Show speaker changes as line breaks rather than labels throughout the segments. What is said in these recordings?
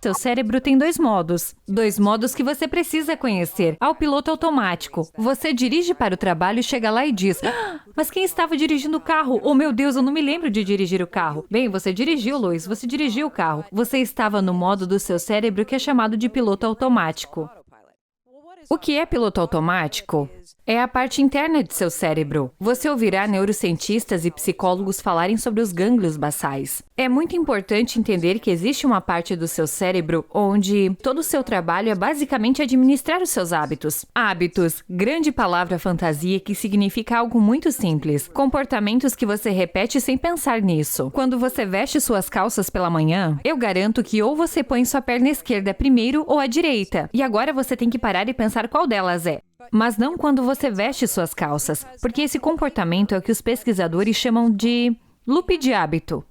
seu cérebro tem dois modos que você precisa conhecer. Ao piloto automático. Você dirige para o trabalho e chega lá e diz: "Ah, mas quem estava dirigindo o carro? Oh, meu Deus, eu não me lembro de dirigir o carro." Bem, você dirigiu, Luiz, você dirigiu o carro. Você estava no modo do seu cérebro que é chamado de piloto automático. O que é piloto automático? É a parte interna de seu cérebro. Você ouvirá neurocientistas e psicólogos falarem sobre os gânglios basais. É muito importante entender que existe uma parte do seu cérebro onde todo o seu trabalho é basicamente administrar os seus hábitos. Hábitos, grande palavra fantasia que significa algo muito simples. Comportamentos que você repete sem pensar nisso. Quando você veste suas calças pela manhã, eu garanto que ou você põe sua perna esquerda primeiro ou a direita. E agora você tem que parar e pensar qual delas é. Mas não quando você veste suas calças, porque esse comportamento é o que os pesquisadores chamam de loop de hábito.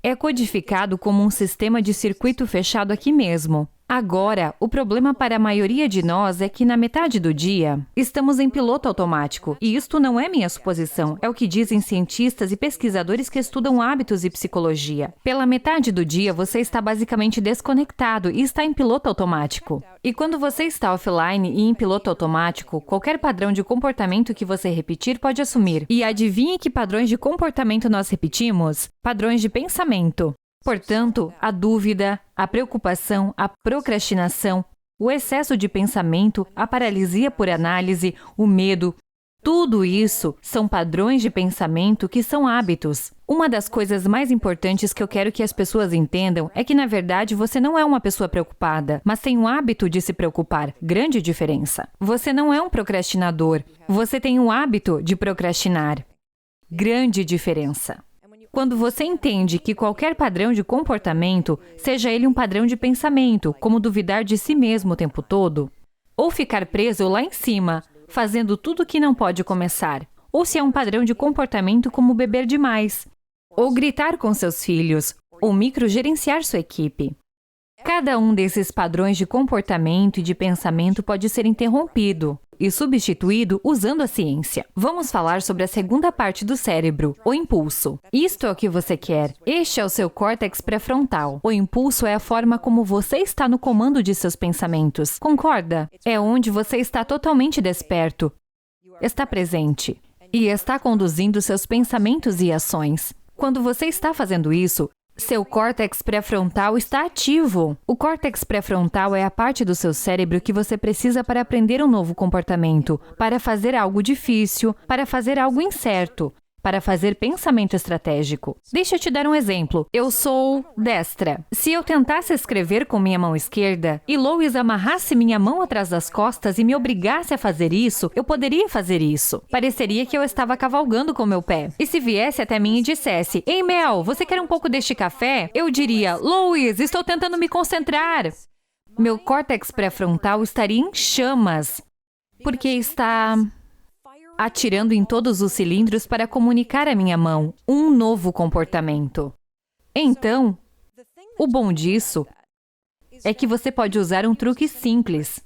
É codificado como um sistema de circuito fechado aqui mesmo. Agora, o problema para a maioria de nós é que na metade do dia, estamos em piloto automático. E isto não é minha suposição, é o que dizem cientistas e pesquisadores que estudam hábitos e psicologia. Pela metade do dia, você está basicamente desconectado e está em piloto automático. E quando você está offline e em piloto automático, qualquer padrão de comportamento que você repetir pode assumir. E adivinhe que padrões de comportamento nós repetimos? Padrões de pensamento. Portanto, a dúvida, a preocupação, a procrastinação, o excesso de pensamento, a paralisia por análise, o medo, tudo isso são padrões de pensamento que são hábitos. Uma das coisas mais importantes que eu quero que as pessoas entendam é que, na verdade, você não é uma pessoa preocupada, mas tem um hábito de se preocupar. Grande diferença. Você não é um procrastinador, você tem um hábito de procrastinar. Grande diferença. Quando você entende que qualquer padrão de comportamento, seja ele um padrão de pensamento, como duvidar de si mesmo o tempo todo, ou ficar preso lá em cima, fazendo tudo que não pode começar, ou se é um padrão de comportamento como beber demais, ou gritar com seus filhos, ou microgerenciar sua equipe. Cada um desses padrões de comportamento e de pensamento pode ser interrompido e substituído usando a ciência. Vamos falar sobre a segunda parte do cérebro, o impulso. Isto é o que você quer. Este é o seu córtex pré-frontal. O impulso é a forma como você está no comando de seus pensamentos. Concorda? É onde você está totalmente desperto, está presente e está conduzindo seus pensamentos e ações. Quando você está fazendo isso, seu córtex pré-frontal está ativo. O córtex pré-frontal é a parte do seu cérebro que você precisa para aprender um novo comportamento, para fazer algo difícil, para fazer algo incerto, para fazer pensamento estratégico. Deixa eu te dar um exemplo. Eu sou destra. Se eu tentasse escrever com minha mão esquerda e Lois amarrasse minha mão atrás das costas e me obrigasse a fazer isso, eu poderia fazer isso. Pareceria que eu estava cavalgando com meu pé. E se viesse até mim e dissesse: "Ei, Mel, você quer um pouco deste café?" Eu diria: "Lois, estou tentando me concentrar." Meu córtex pré-frontal estaria em chamas, porque está atirando em todos os cilindros para comunicar à minha mão um novo comportamento. Então, o bom disso é que você pode usar um truque simples.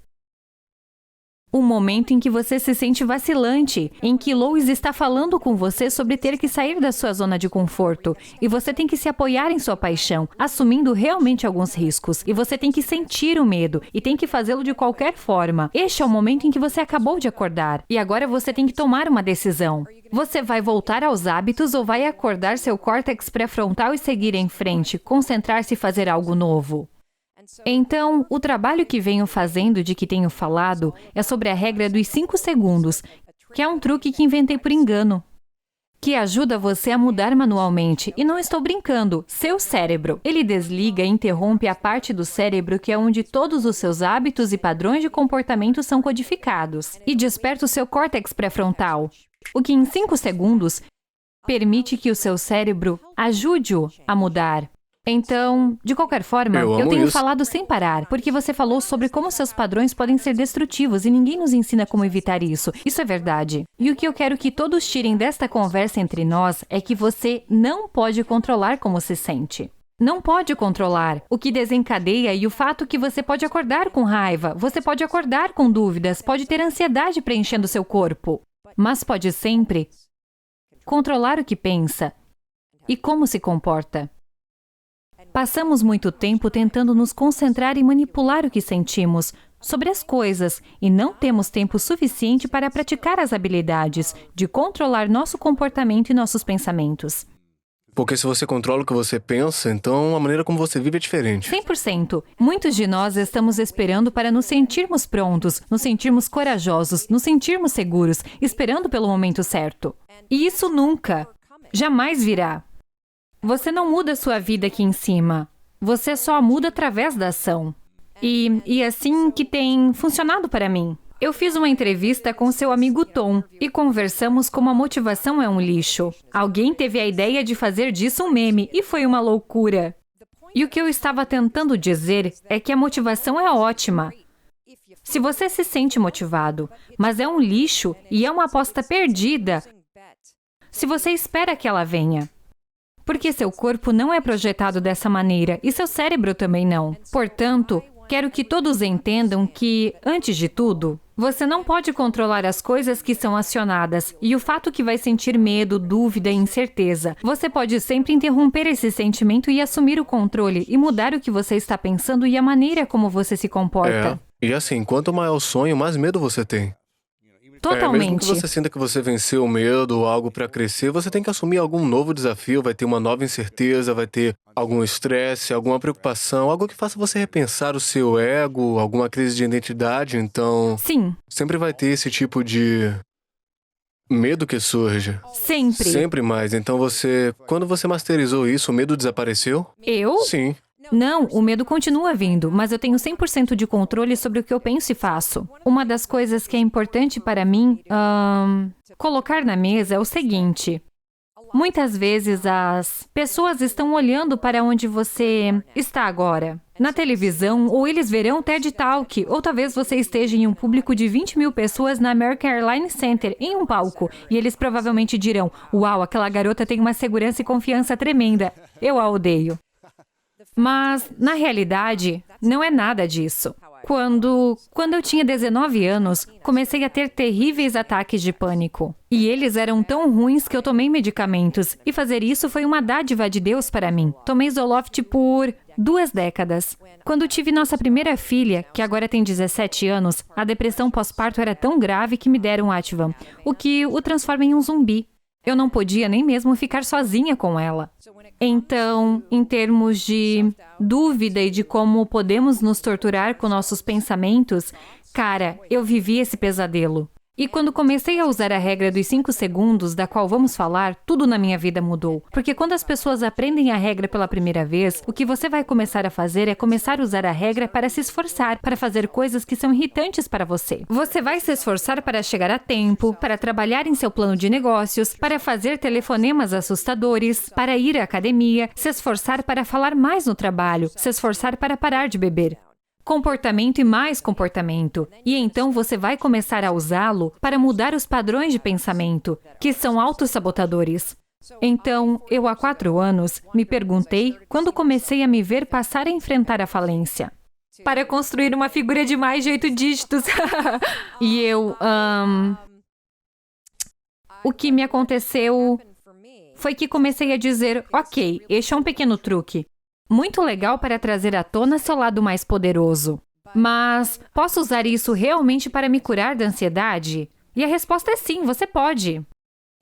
Um momento em que você se sente vacilante, em que Lois está falando com você sobre ter que sair da sua zona de conforto, e você tem que se apoiar em sua paixão, assumindo realmente alguns riscos, e você tem que sentir o medo, e tem que fazê-lo de qualquer forma. Este é o momento em que você acabou de acordar, e agora você tem que tomar uma decisão. Você vai voltar aos hábitos ou vai acordar seu córtex pré-frontal e seguir em frente, concentrar-se e fazer algo novo? Então, o trabalho que venho fazendo de que tenho falado é sobre a regra dos 5 segundos, que é um truque que inventei por engano, que ajuda você a mudar manualmente. E não estou brincando, seu cérebro. Ele desliga e interrompe a parte do cérebro que é onde todos os seus hábitos e padrões de comportamento são codificados, e desperta o seu córtex pré-frontal, o que em 5 segundos permite que o seu cérebro ajude-o a mudar. Então, de qualquer forma, eu tenho falado sem parar, porque você falou sobre como seus padrões podem ser destrutivos e ninguém nos ensina como evitar isso. Isso é verdade. E o que eu quero que todos tirem desta conversa entre nós é que você não pode controlar como se sente. Não pode controlar o que desencadeia e o fato que você pode acordar com raiva, você pode acordar com dúvidas, pode ter ansiedade preenchendo seu corpo, mas pode sempre controlar o que pensa e como se comporta. Passamos muito tempo tentando nos concentrar e manipular o que sentimos sobre as coisas e não temos tempo suficiente para praticar as habilidades de controlar nosso comportamento e nossos pensamentos.
Porque se você controla o que você pensa, então a maneira como você vive é diferente.
100%. Muitos de nós estamos esperando para nos sentirmos prontos, nos sentirmos corajosos, nos sentirmos seguros, esperando pelo momento certo. E isso nunca, jamais virá. Você não muda sua vida aqui em cima. Você só muda através da ação. E assim que tem funcionado para mim. Eu fiz uma entrevista com seu amigo Tom e conversamos como a motivação é um lixo. Alguém teve a ideia de fazer disso um meme e foi uma loucura. E o que eu estava tentando dizer é que a motivação é ótima. Se você se sente motivado, mas é um lixo e é uma aposta perdida se você espera que ela venha. Porque seu corpo não é projetado dessa maneira e seu cérebro também não. Portanto, quero que todos entendam que, antes de tudo, você não pode controlar as coisas que são acionadas e o fato que vai sentir medo, dúvida e incerteza. Você pode sempre interromper esse sentimento e assumir o controle e mudar o que você está pensando e a maneira como você se comporta.
E assim, quanto maior o sonho, mais medo você tem.
Totalmente.
Mesmo que você sinta que você venceu o medo ou algo para crescer, você tem que assumir algum novo desafio, vai ter uma nova incerteza, vai ter algum estresse, alguma preocupação, algo que faça você repensar o seu ego, alguma crise de identidade, então...
Sim.
Sempre vai ter esse tipo de medo que surge.
Sempre.
Sempre mais. Então quando você masterizou isso, o medo desapareceu?
Eu?
Sim.
Não, o medo continua vindo, mas eu tenho 100% de controle sobre o que eu penso e faço. Uma das coisas que é importante para mim colocar na mesa é o seguinte. Muitas vezes as pessoas estão olhando para onde você está agora, na televisão, ou eles verão TED Talk, ou talvez você esteja em um público de 20 mil pessoas na American Airlines Center, em um palco, e eles provavelmente dirão, uau, aquela garota tem uma segurança e confiança tremenda, eu a odeio. Mas, na realidade, não é nada disso. Quando eu tinha 19 anos, comecei a ter terríveis ataques de pânico. E eles eram tão ruins que eu tomei medicamentos. E fazer isso foi uma dádiva de Deus para mim. Tomei Zoloft por 2 décadas. Quando tive nossa primeira filha, que agora tem 17 anos, a depressão pós-parto era tão grave que me deram Ativan, o que o transforma em um zumbi. Eu não podia nem mesmo ficar sozinha com ela. Então, em termos de dúvida e de como podemos nos torturar com nossos pensamentos, cara, eu vivi esse pesadelo. E quando comecei a usar a regra dos 5 segundos, da qual vamos falar, tudo na minha vida mudou. Porque quando as pessoas aprendem a regra pela primeira vez, o que você vai começar a fazer é começar a usar a regra para se esforçar, para fazer coisas que são irritantes para você. Você vai se esforçar para chegar a tempo, para trabalhar em seu plano de negócios, para fazer telefonemas assustadores, para ir à academia, se esforçar para falar mais no trabalho, se esforçar para parar de beber. Comportamento e mais comportamento. E então você vai começar a usá-lo para mudar os padrões de pensamento, que são autossabotadores. Então, eu há 4 anos me perguntei quando comecei a me ver passar a enfrentar a falência. Para construir uma figura de mais de 8 dígitos. E eu, o que me aconteceu foi que comecei a dizer, ok, este é um pequeno truque. Muito legal para trazer à tona seu lado mais poderoso. Mas posso usar isso realmente para me curar da ansiedade? E a resposta é sim, você pode.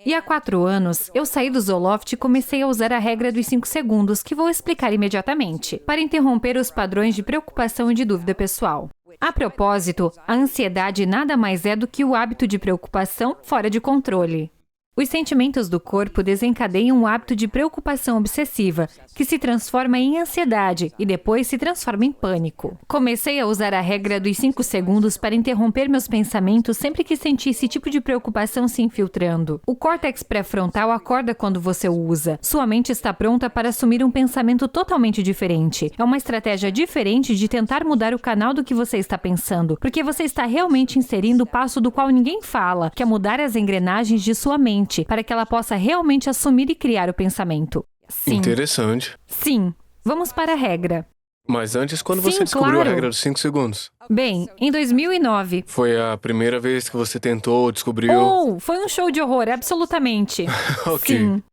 E há 4 anos, eu saí do Zoloft e comecei a usar a regra dos 5 segundos, que vou explicar imediatamente, para interromper os padrões de preocupação e de dúvida pessoal. A propósito, a ansiedade nada mais é do que o hábito de preocupação fora de controle. Os sentimentos do corpo desencadeiam um hábito de preocupação obsessiva, que se transforma em ansiedade e depois se transforma em pânico. Comecei a usar a regra dos 5 segundos para interromper meus pensamentos sempre que senti esse tipo de preocupação se infiltrando. O córtex pré-frontal acorda quando você o usa. Sua mente está pronta para assumir um pensamento totalmente diferente. É uma estratégia diferente de tentar mudar o canal do que você está pensando, porque você está realmente inserindo o passo do qual ninguém fala, que é mudar as engrenagens de sua mente, para que ela possa realmente assumir e criar o pensamento. Sim.
Interessante.
Sim. Vamos para a regra.
Mas antes, quando você descobriu a regra dos 5 segundos?
Bem, em 2009.
Foi a primeira vez que você tentou, descobriu?
Oh, foi um show de horror, absolutamente.
Ok.
Sim.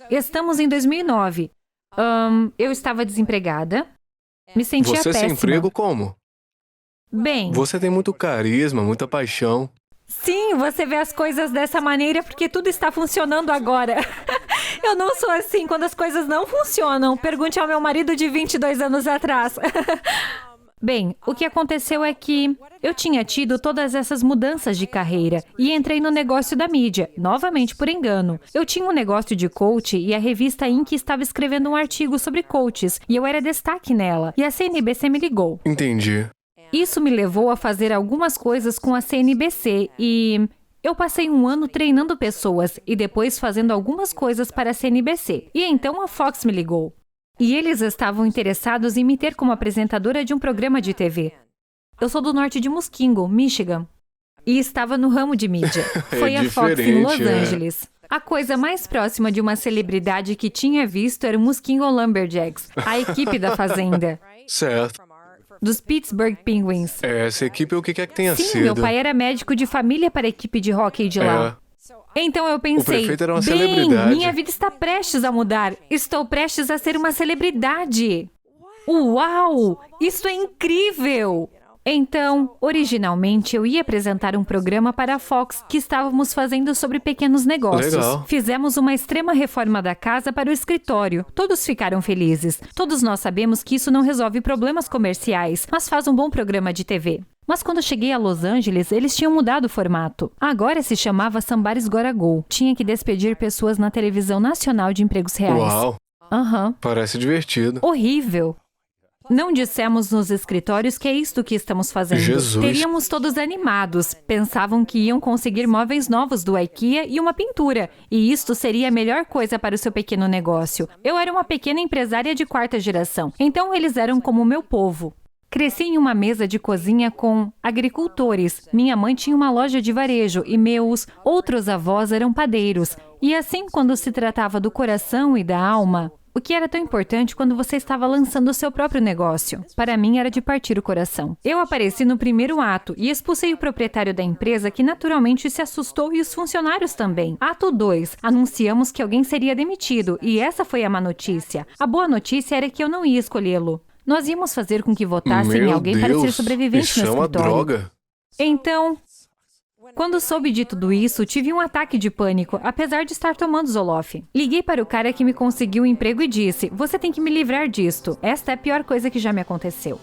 Estamos em 2009. Eu estava desempregada. Me sentia
Você sem
péssima.
emprego como?
Bem,
Você tem muito carisma, muita paixão.
sim, você vê as coisas dessa maneira porque tudo está funcionando agora. Eu não sou assim quando as coisas não funcionam. Pergunte ao meu marido de 22 anos atrás. Bem, o que aconteceu é que eu tinha tido todas essas mudanças de carreira e entrei no negócio da mídia, novamente por engano. Eu tinha um negócio de coach e a revista Inc. estava escrevendo um artigo sobre coaches e eu era destaque nela. E a CNBC me ligou.
Entendi.
Isso me levou a fazer algumas coisas com a CNBC e eu passei um ano treinando pessoas e depois fazendo algumas coisas para a CNBC. E então a Fox me ligou. E eles estavam interessados em me ter como apresentadora de um programa de TV. Eu sou do norte de Muskingum, Michigan. E estava no ramo de mídia. Foi a Fox em Los
diferente,
Angeles. A coisa mais próxima de uma celebridade que tinha visto era o Muskingum Lumberjacks, a equipe da fazenda,
Certo.
dos Pittsburgh Penguins.
Essa equipe o que quer que tenha
Sim,
sido?
meu pai era médico de família para a equipe de hóquei de lá. Então eu pensei,
prefeito era uma
bem,
celebridade."
minha vida está prestes a mudar. Estou prestes a ser uma celebridade. Uau! Isso é incrível! Então, originalmente eu ia apresentar um programa para a Fox que estávamos fazendo sobre pequenos negócios.
Legal.
Fizemos uma extrema reforma da casa para o escritório. Todos ficaram felizes. Todos nós sabemos que isso não resolve problemas comerciais, mas faz um bom programa de TV. Mas quando cheguei a Los Angeles, eles tinham mudado o formato. Agora se chamava Somebody's Gotta Go. Tinha que despedir pessoas na televisão nacional de empregos reais.
Uau,
Aham.
parece divertido.
Horrível. Não dissemos nos escritórios que é isto que estamos fazendo.
Jesus.
Teríamos todos animados. Pensavam que iam conseguir móveis novos do IKEA e uma pintura. E isto seria a melhor coisa para o seu pequeno negócio. Eu era uma pequena empresária de quarta geração. Então eles eram como o meu povo. Cresci em uma mesa de cozinha com agricultores. Minha mãe tinha uma loja de varejo e meus outros avós eram padeiros. E assim, quando se tratava do coração e da alma, o que era tão importante quando você estava lançando o seu próprio negócio? Para mim, era de partir o coração. Eu apareci no primeiro ato e expulsei o proprietário da empresa, que naturalmente se assustou, e os funcionários também. Ato 2. Anunciamos que alguém seria demitido, e essa foi a má notícia. A boa notícia era que eu não ia escolhê-lo. Nós íamos fazer com que votassem em
Meu
alguém para ser
Deus,
sobrevivente
isso
no
é uma
escritório.
droga.
Então, quando soube de tudo isso, tive um ataque de pânico, apesar de estar tomando Zoloft. Liguei para o cara que me conseguiu o emprego e disse: "Você tem que me livrar disto. Esta é a pior coisa que já me aconteceu."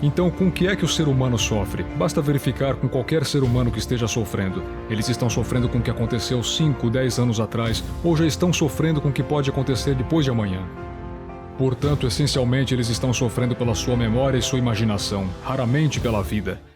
Então, com o que é que o ser humano sofre? Basta verificar com qualquer ser humano que esteja sofrendo. Eles estão sofrendo com o que aconteceu 5, 10 anos atrás, ou já estão sofrendo com o que pode acontecer depois de amanhã. Portanto, essencialmente, eles estão sofrendo pela sua memória e sua imaginação, raramente pela vida.